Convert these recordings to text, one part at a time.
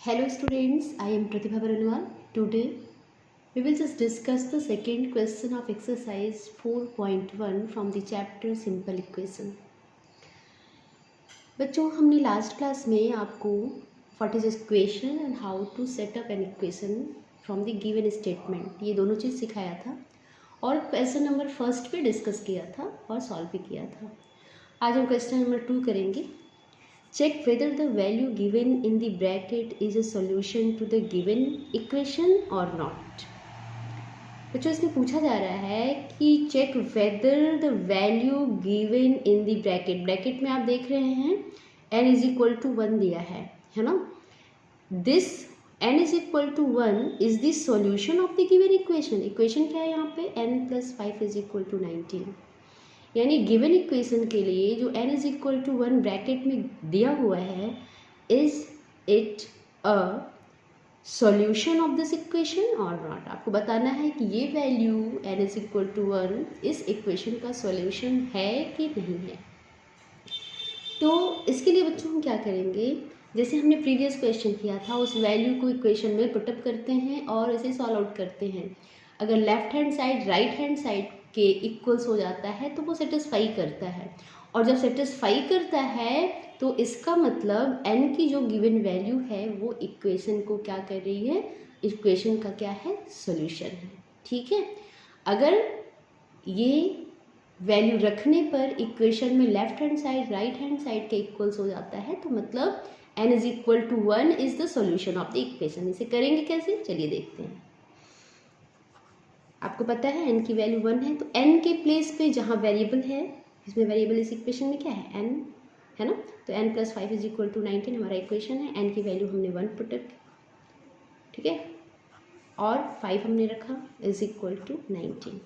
Hello students, I am Pratibha Baranwal. Today we will just discuss the second question of exercise 4.1 from the chapter Simple Equation. बच्चों हमने last class में आपको what is equation and how to set up an equation from the given statement ये दोनों चीज़ सिखाया था और क्वेश्चन नंबर फर्स्ट पे डिस्कस किया था और सॉल्व भी किया था। आज हम क्वेश्चन नंबर 2 करेंगे। Check whether the value given in the bracket is a solution to the given equation or not. बच्चों इसमें पूछा जा रहा है कि check whether the value given in the bracket में आप देख रहे हैं n is equal to 1 दिया है ना। This n is equal to 1 is the solution of the given equation. Equation क्या है यहाँ पे n plus 5 is equal to 19. यानी गिवन इक्वेशन के लिए जो n is equal to 1 bracket में दिया हुआ है, is it a solution of this equation और नॉट। आपको बताना है कि ये value n is equal to 1 इस इक्वेशन का सॉल्यूशन है कि नहीं है। तो इसके लिए बच्चों हम क्या करेंगे, जैसे हमने प्रीवियस क्वेश्चन किया था उस वैल्यू को इक्वेशन में पुटअप करते हैं और इसे सॉल्व आउट करते हैं। अगर left hand side right hand side के इक्वल्स हो जाता है तो वो सेटिस्फाई करता है, और जब सेटिस्फाई करता है तो इसका मतलब n की जो गिवन वैल्यू है वो इक्वेशन को क्या कर रही है, इक्वेशन का क्या है, सॉल्यूशन है। ठीक है, अगर ये वैल्यू रखने पर इक्वेशन में left hand side right hand side के इक्वल्स हो जाता है तो मतलब n is equal to 1 is the solution of the equation. इसे करेंगे कैसे, चलिए देखते हैं। आपको पता है n की वैल्यू 1 है, तो n के प्लेस पे जहाँ वेरिएबल है, इसमें वेरिएबल इस इक्वेशन में क्या है, n है ना। तो n plus 5 is equal to 19 हमारा इक्वेशन है। n की वैल्यू हमने 1 पुटअप, ठीक है, और 5 हमने रखा इज इक्वल टू 19।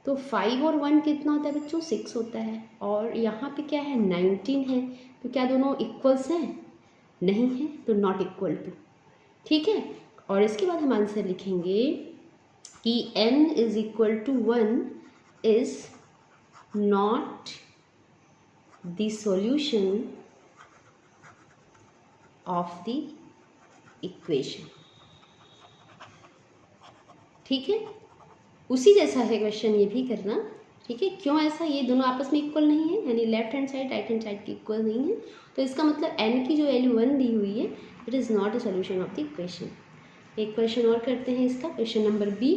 तो 5 और 1 कितना होता है बच्चों, 6 होता है, और यहाँ पे क्या है 19 है, तो क्या दोनों इक्वल्स हैं, नहीं है, तो नॉट इक्वल टू। ठीक है, और इसके बाद हम आंसर लिखेंगे कि n is equal to 1 is not the solution of the equation. ठीक है, उसी जैसा है क्वेश्चन ये भी करना। ठीक है, क्यों ऐसा, ये दोनों आपस में इक्वल नहीं है, यानी left hand side right hand side की इक्वल नहीं है, तो इसका मतलब n की जो वैल्यू 1 दी हुई है it is not a solution of the equation. एक क्वेश्चन और करते हैं इसका, क्वेश्चन नंबर बी,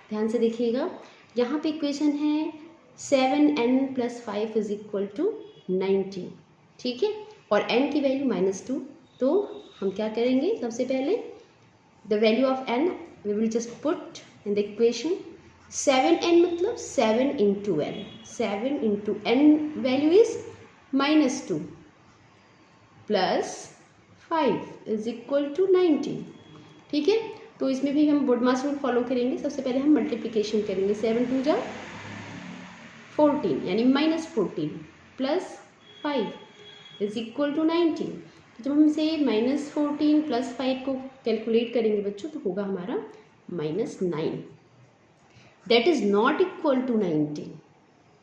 ध्यान से देखिएगा। यहाँ पे इक्वेशन है 7n plus 5 is equal to 19, ठीक है, और n की वैल्यू -2। तो हम क्या करेंगे, सबसे पहले the value of n we will just put in the equation. 7n मतलब 7 into n, 7 into n value is -2 plus 5 is equal to 19। ठीक है, तो इसमें भी हम बोडमास रूल फॉलो करेंगे। सबसे पहले हम मल्टीप्लिकेशन करेंगे, 7 2 जा 14 यानी -14 प्लस 5 इज इक्वल टू 19। जब हम इसे -14 प्लस 5 को कैलकुलेट करेंगे बच्चों तो होगा हमारा -9, that is not equal to 19,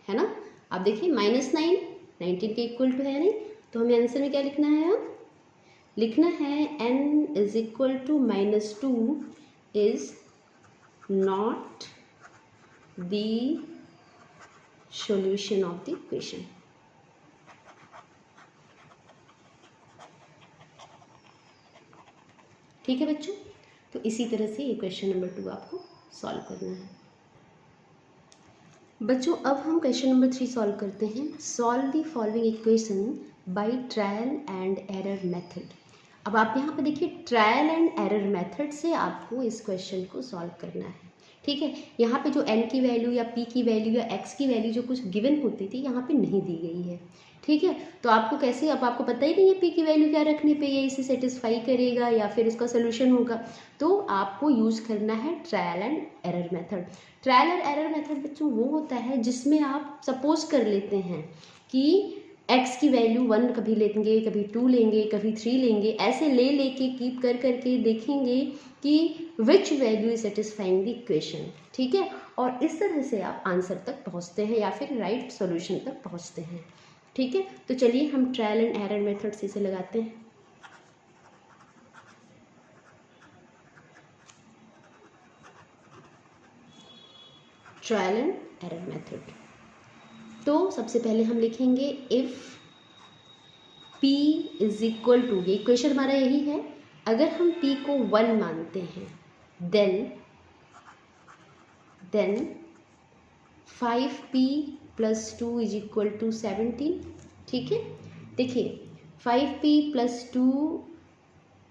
है ना। आप देखिए -9 19 के इक्वल टू है नहीं, तो हमें आंसर में क्या लिखना है, अब लिखना है n is equal to -2 is not the solution of the equation. ठीक है बच्चों, तो इसी तरह से ये क्वेश्चन नंबर 2 आपको सॉल्व करना है। बच्चों अब हम क्वेश्चन नंबर 3 सॉल्व करते हैं। Solve the following equation by trial and error method. अब आप यहाँ पे देखिए, ट्रायल एंड एरर मेथड से आपको इस क्वेश्चन को सॉल्व करना है। ठीक है, यहाँ पे जो n की वैल्यू या p की वैल्यू या x की वैल्यू जो कुछ गिवन होती थी यहाँ पे नहीं दी गई है। ठीक है, तो आपको कैसे, अब आपको पता ही नहीं है p की वैल्यू क्या रखने पे ये इसे सेटिस्फाई करेगा या फिर इसका सोल्यूशन होगा, तो आपको यूज़ करना है trial and error method. Trial and error method बच्चों वो होता है जिसमें आप सपोज कर लेते हैं कि x की वैल्यू 1 कभी लेंगे, कभी 2 लेंगे, कभी 3 लेंगे, ऐसे ले लेके कीप कर करके देखेंगे कि which value is satisfying the equation. ठीक है, और इस तरह से आप आंसर तक पहुंचते हैं या फिर राइट सॉल्यूशन तक पहुंचते हैं। ठीक है, तो चलिए हम ट्रायल एंड एरर मेथड से इसे लगाते हैं। Trial and error method. तो सबसे पहले हम लिखेंगे if p is equal to, ये इक्वेशन हमारा यही है, अगर हम p को 1 मानते हैं then 5p + 2 is equal to 17। ठीक है, देखिए 5p + 2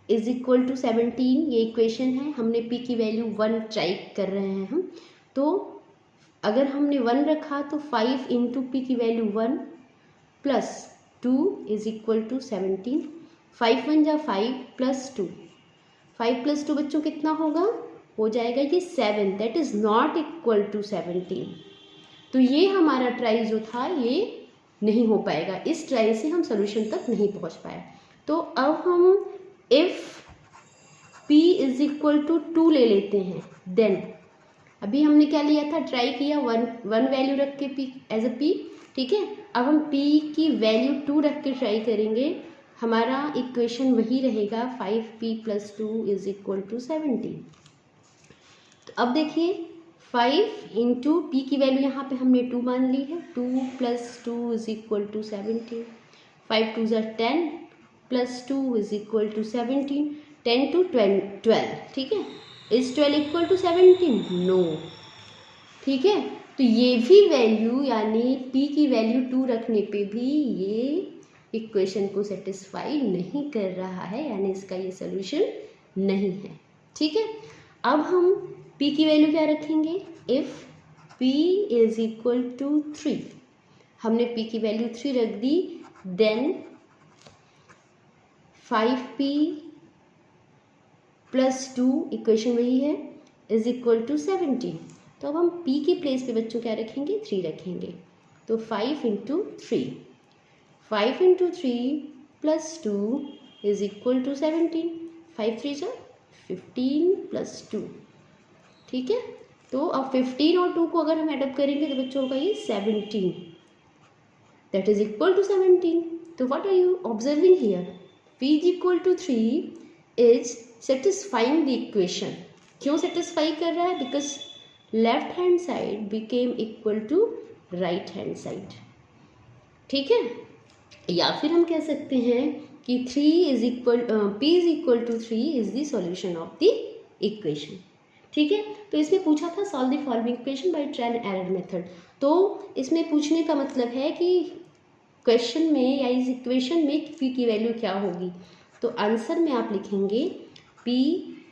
इज इक्वल टू 17 ये इक्वेशन है। हमने p की वैल्यू 1 ट्राई कर रहे हैं हम, तो अगर हमने 1 रखा तो 5 इंटू p की value 1 plus 2 is equal to 17। 5 1 जा 5 + 2, 5 + 2 बच्चों कितना होगा, हो जाएगा ये 7, that is not equal to 17। तो ये हमारा ट्राई जो था ये नहीं हो पाएगा, इस ट्राई से हम सोल्यूशन तक नहीं पहुंच पाए। तो अब हम if p is equal to 2 ले लेते हैं, देन अभी हमने क्या लिया था, ट्राई किया 1 वैल्यू रख के p एज अ p। ठीक है, अब हम p की वैल्यू 2 रख के ट्राई करेंगे, हमारा इक्वेशन वही रहेगा 5p + 2 इज इक्वल टू 17। तो अब देखिए 5 इंटू पी की वैल्यू यहाँ पे हमने 2 मान ली है, 2 + 2 is equal to 17। 5 2 = 10 + 2 is equal to 17, 10 to 12। ठीक है, इज 12 इक्वल टू 17? नो। ठीक है, तो ये भी वैल्यू यानी p की वैल्यू 2 रखने पे भी ये इक्वेशन को सेटिस्फाई नहीं कर रहा है, यानी इसका ये सोल्यूशन नहीं है। ठीक है, अब हम p की वैल्यू क्या रखेंगे, if p is equal to 3, हमने p की वैल्यू 3 रख दी, देन 5p + 2 इक्वेशन वही है इज इक्वल टू 17। तो अब हम p के प्लेस पे बच्चों क्या रखेंगे, 3 रखेंगे, तो 5 into 3, 5 into 3 + 2 is equal to 17, 5 3 = 15 + 2। ठीक है, तो अब 15 और 2 को अगर हम एडअप करेंगे तो बच्चों होगा ये 17, दैट इज इक्वल टू 17। तो what are you observing here, p is equal to 3 is satisfying the equation. क्यों सेटिस्फाई कर रहा है, because left hand side became equal to right hand side. ठीक है, या फिर हम कह सकते हैं कि p is equal to 3 is the solution of the equation. ठीक है, तो इसमें पूछा था solve the following equation by trial and error method. तो इसमें पूछने का मतलब है कि क्वेश्चन में या इस इक्वेशन में p की वैल्यू क्या होगी, तो आंसर में आप लिखेंगे p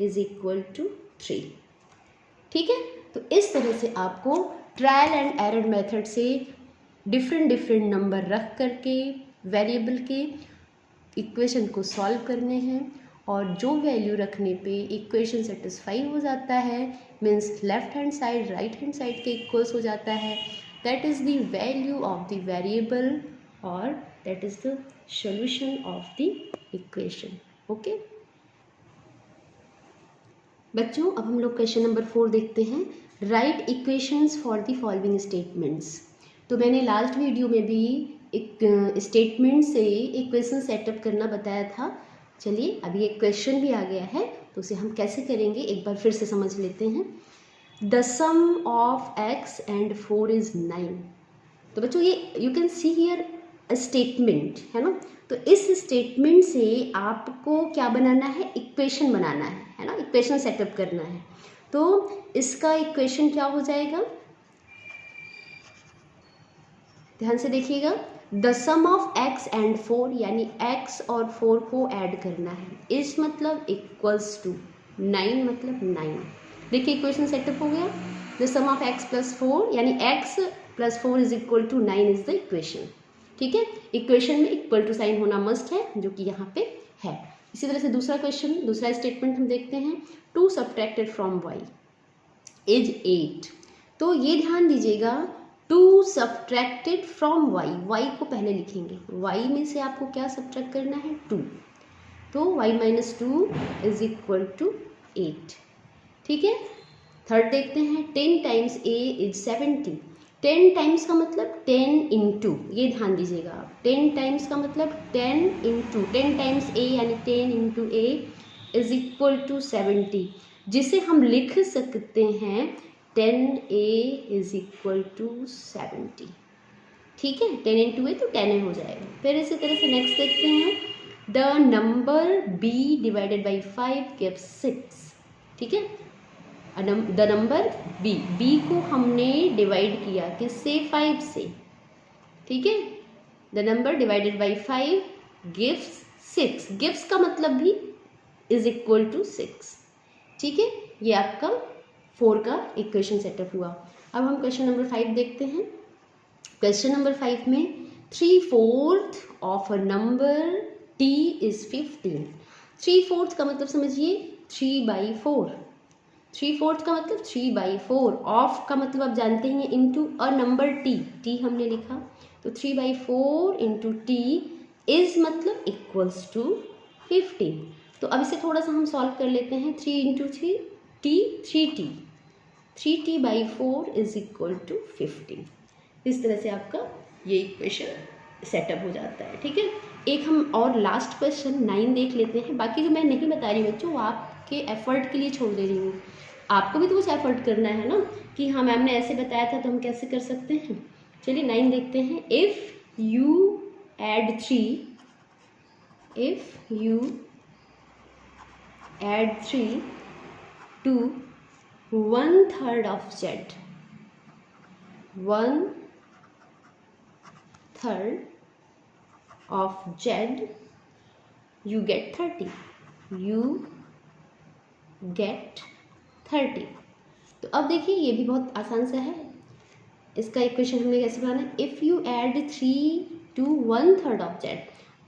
इज इक्वल टू 3। ठीक है, तो इस तरह से आपको ट्रायल एंड एरर मेथड से डिफरेंट नंबर रख करके वेरिएबल के इक्वेशन को सॉल्व करने हैं, और जो वैल्यू रखने पे इक्वेशन सेटिस्फाई हो जाता है, means left hand side right hand side के इक्वल्स हो जाता है, that is the value of the variable और that is the solution of the equation. Okay बच्चों, अब हम लोग क्वेश्चन नंबर 4 देखते हैं, write equations for the following statements. तो मैंने लास्ट वीडियो में भी एक स्टेटमेंट से इक्वेशन सेटअप करना बताया था। चलिए अभी एक क्वेश्चन भी आ गया है, तो उसे हम कैसे करेंगे एक बार फिर से समझ लेते हैं। The sum of x and 4 is 9। तो बच्चों ये you can see here a statement है ना, तो इस स्टेटमेंट से आपको क्या बनाना है, इक्वेशन बनाना है ना, इक्वेशन सेटअप करना है। तो इसका इक्वेशन क्या हो जाएगा, ध्यान से देखिएगा, the sum of x and 4 यानी x और 4 को ऐड करना है, इस मतलब इक्वल्स टू 9 मतलब 9। देखिए इक्वेशन सेटअप हो गया, द सम ऑफ x + 4 यानी x + 4 is equal to 9 is the equation. ठीक है, इक्वेशन में इक्वल टू साइन होना मस्ट है, जो कि यहाँ पे है। इसी तरह से दूसरा क्वेश्चन, दूसरा स्टेटमेंट हम देखते हैं, 2 सब्ट्रैक्टेड फ्रॉम y इज 8। तो ये ध्यान दीजिएगा, 2 सब्ट्रैक्टेड फ्रॉम y को पहले लिखेंगे, y में से आपको क्या सब्ट्रैक्ट करना है, 2, तो y - 2 इज इक्वल टू 8। ठीक है, थर्ड देखते हैं, 10 टाइम्स a इज 70। 10 टाइम्स का मतलब 10 इंटू, ये ध्यान दीजिएगा आप, 10 टाइम्स का मतलब 10 इंटू 10 टाइम्स a यानी 10 into a is equal to 70, जिसे हम लिख सकते हैं 10a इज इक्वल टू 70। ठीक है, 10 इंटू ए तो 10a हो जाएगा। फिर इसी तरह से नेक्स्ट देखते हैं, the number b divided by 5 gives 6। ठीक है, द नंबर b को हमने डिवाइड किया किससे, 5 से। ठीक है, the number divided by 5 gives 6, gives का मतलब भी इज इक्वल टू 6। ठीक है, ये आपका 4 का इक्वेशन सेटअप हुआ। अब हम क्वेश्चन नंबर 5 देखते हैं। क्वेश्चन नंबर 5 में 3/4 of a number t is 15। 3/4 का मतलब समझिए 3/4। 3/4 का मतलब 3/4, ऑफ का मतलब आप जानते हैं इंटू अ नंबर t हमने लिखा, तो 3/4 इंटू t इज मतलब इक्वल्स टू 15। तो अब इसे थोड़ा सा हम सॉल्व कर लेते हैं। 3 into 3 t, 3t, 3t/4 is equal to 15। इस तरह से आपका ये इक्वेशन सेटअप हो जाता है। ठीक है, एक हम और लास्ट क्वेश्चन 9 देख लेते हैं। बाकी जो मैं नहीं बता रही बच्चों, वो आपके एफर्ट के लिए छोड़ दे रही हूँ। आपको भी तो कुछ एफर्ट करना है ना, कि हाँ मैम ने ऐसे बताया था तो हम कैसे कर सकते हैं। चलिए 9 देखते हैं। If you add 3 to 1/3 of z, 1/3 of z, you get 30, you get 30। तो अब देखिए ये भी बहुत आसान सा है। इसका इक्वेशन हमने कैसे बनाना है, if you add 3 to 1/3 of z,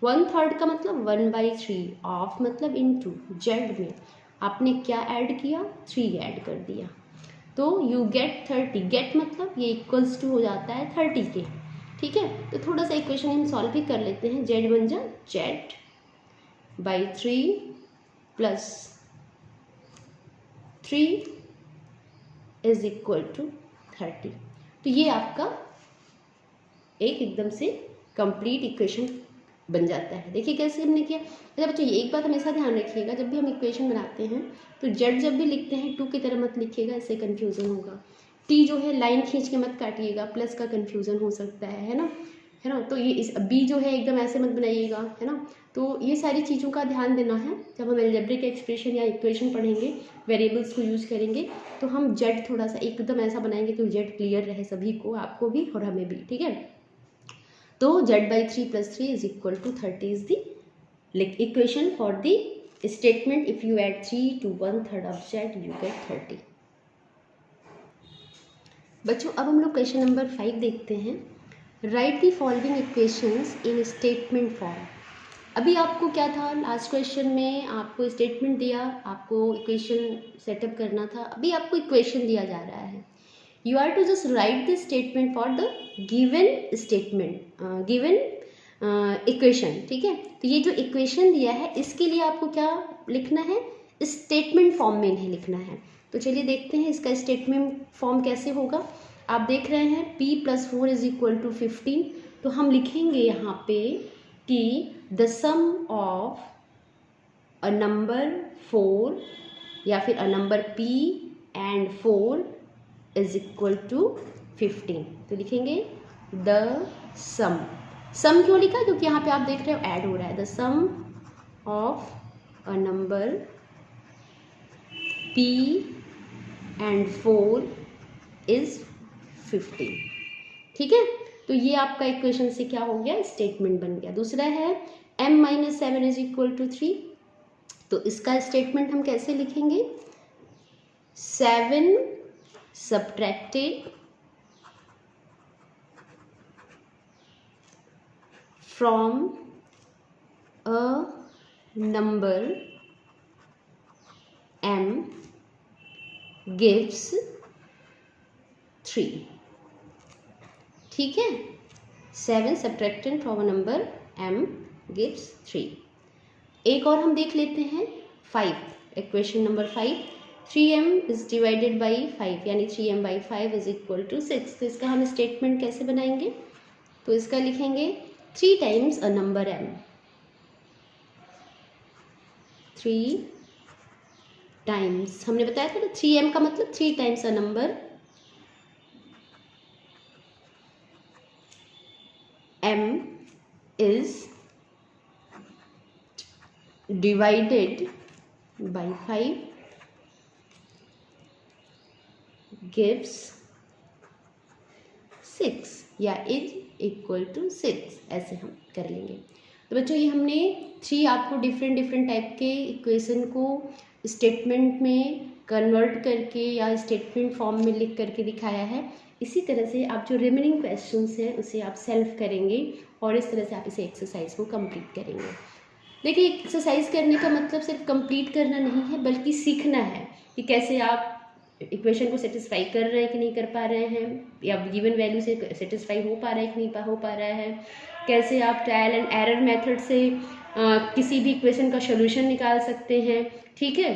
1/3 का मतलब 1/3, ऑफ मतलब इनटू, z में आपने क्या ऐड किया, 3 ऐड कर दिया, तो यू गेट 30। गेट मतलब ये इक्वल्स टू हो जाता है 30 के। ठीक है, तो थोड़ा सा इक्वेशन हम सॉल्व भी कर लेते हैं। z बन जा z/3 plus 3 is equal to 30। तो ये आपका एक एकदम से कंप्लीट इक्वेशन बन जाता है। देखिए कैसे हमने किया। अच्छा बच्चों, ये एक बात हमेशा ध्यान रखिएगा, जब भी हम इक्वेशन बनाते हैं तो जेड जब भी लिखते हैं 2 की तरह मत लिखिएगा, इससे कन्फ्यूज़न होगा। टी जो है लाइन खींच के मत काटिएगा, प्लस का कन्फ्यूज़न हो सकता है ना, है ना। तो ये इस बी जो है एकदम ऐसे मत बनाइएगा, है ना। तो ये सारी चीज़ों का ध्यान देना है। जब हम अलजेब्रिक एक्सप्रेशन या इक्वेशन पढ़ेंगे, वेरिएबल्स को यूज़ करेंगे, तो हम जेड थोड़ा सा एकदम ऐसा बनाएंगे कि जेड क्लियर रहे सभी को, आपको भी और हमें भी। ठीक है, तो z/3 + 3 is equal to 30 is the equation for the statement if you add 3 to 1/3 of z you get 30। बच्चों अब हम लोग क्वेश्चन नंबर 5 देखते हैं। Right the following equations in statement form. अभी आपको क्या था, लास्ट क्वेश्चन में आपको स्टेटमेंट दिया, आपको इक्वेशन सेटअप करना था। अभी आपको इक्वेशन दिया जा रहा है। You are to just write the statement for the given statement, given equation। ठीक है, तो ये जो इक्वेशन दिया है इसके लिए आपको क्या लिखना है, स्टेटमेंट फॉर्म में इन्हें लिखना है। तो चलिए देखते हैं इसका स्टेटमेंट फॉर्म कैसे होगा। आप देख रहे हैं p + 4 इज इक्वल टू 15। तो हम लिखेंगे यहाँ पे कि the sum of a number 4 या फिर a number p and 4 is equal to 15। तो लिखेंगे द सम। सम क्यों लिखा, क्योंकि यहाँ पे आप देख रहे हो ऐड हो रहा है। The sum of a number p and 4 is 15। ठीक है, तो ये आपका इक्वेशन से क्या हो गया, स्टेटमेंट बन गया। दूसरा है m - 7 इज इक्वल टू 3। तो इसका स्टेटमेंट हम कैसे लिखेंगे, 7 subtracted from a number m gives 3। ठीक है, 7 subtracted from a number m gives 3। एक और हम देख लेते हैं 5, equation number 5। 3m is divided by 5 यानी 3m/5 इज इक्वल टू 6। तो इसका हम स्टेटमेंट कैसे बनाएंगे, तो इसका लिखेंगे 3 times a number m, 3 times, हमने बताया था ना 3m का मतलब 3 times a number divided by 5 gives 6 या इज इक्वल टू 6, ऐसे हम कर लेंगे। तो बच्चों ये हमने 3 आपको डिफरेंट टाइप के इक्वेशन को स्टेटमेंट में कन्वर्ट करके या स्टेटमेंट फॉर्म में लिख करके दिखाया है। इसी तरह से आप जो रिमेनिंग क्वेश्चंस हैं उसे आप सेल्फ करेंगे और इस तरह से आप इसे एक्सरसाइज को कंप्लीट करेंगे। देखिए, एक्सरसाइज करने का मतलब सिर्फ कंप्लीट करना नहीं है, बल्कि सीखना है कि कैसे आप इक्वेशन को सेटिस्फाई कर रहे हैं कि नहीं कर पा रहे हैं, या गिवन वैल्यू से सेटिस्फाई हो पा रहा है कि नहीं हो पा रहा है, कैसे आप ट्रायल एंड एरर मेथड से किसी भी इक्वेशन का सोल्यूशन निकाल सकते हैं, ठीक है,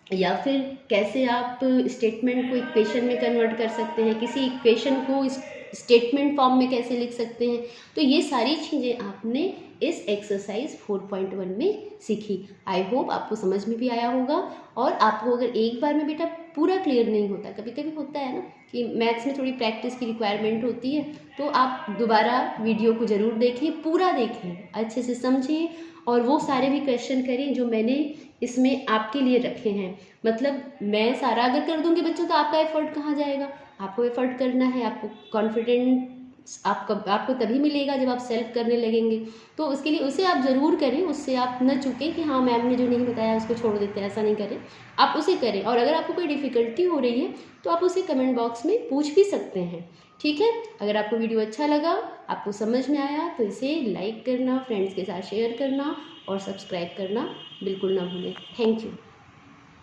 या फिर कैसे आप स्टेटमेंट को इक्वेशन में कन्वर्ट कर सकते हैं, किसी इक्वेशन को स्टेटमेंट फॉर्म में कैसे लिख सकते हैं। तो ये सारी चीज़ें आपने इस एक्सरसाइज 4.1 में सीखी। आई होप आपको समझ में भी आया होगा। और आपको अगर एक बार में बेटा पूरा क्लियर नहीं होता, कभी कभी होता है ना कि मैथ्स में थोड़ी प्रैक्टिस की रिक्वायरमेंट होती है, तो आप दोबारा वीडियो को ज़रूर देखें, पूरा देखें, अच्छे से समझें और वो सारे भी क्वेश्चन करें जो मैंने इसमें आपके लिए रखे हैं। मतलब मैं सारा अगर कर दूंगी बच्चों तो आपका एफर्ट कहाँ जाएगा? आपको एफर्ट करना है, आपको कॉन्फिडेंस आपको तभी मिलेगा जब आप सेल्फ करने लगेंगे। तो उसके लिए उसे आप ज़रूर करें, उससे आप न चूकें कि हाँ मैम ने जो नहीं बताया उसको छोड़ देते हैं, ऐसा नहीं करें, आप उसे करें। और अगर आपको कोई डिफ़िकल्टी हो रही है तो आप उसे कमेंट बॉक्स में पूछ भी सकते हैं, ठीक है। अगर आपको वीडियो अच्छा लगा, आपको समझ में आया, तो इसे लाइक करना, फ्रेंड्स के साथ शेयर करना और सब्सक्राइब करना बिल्कुल ना भूलें। Thank you.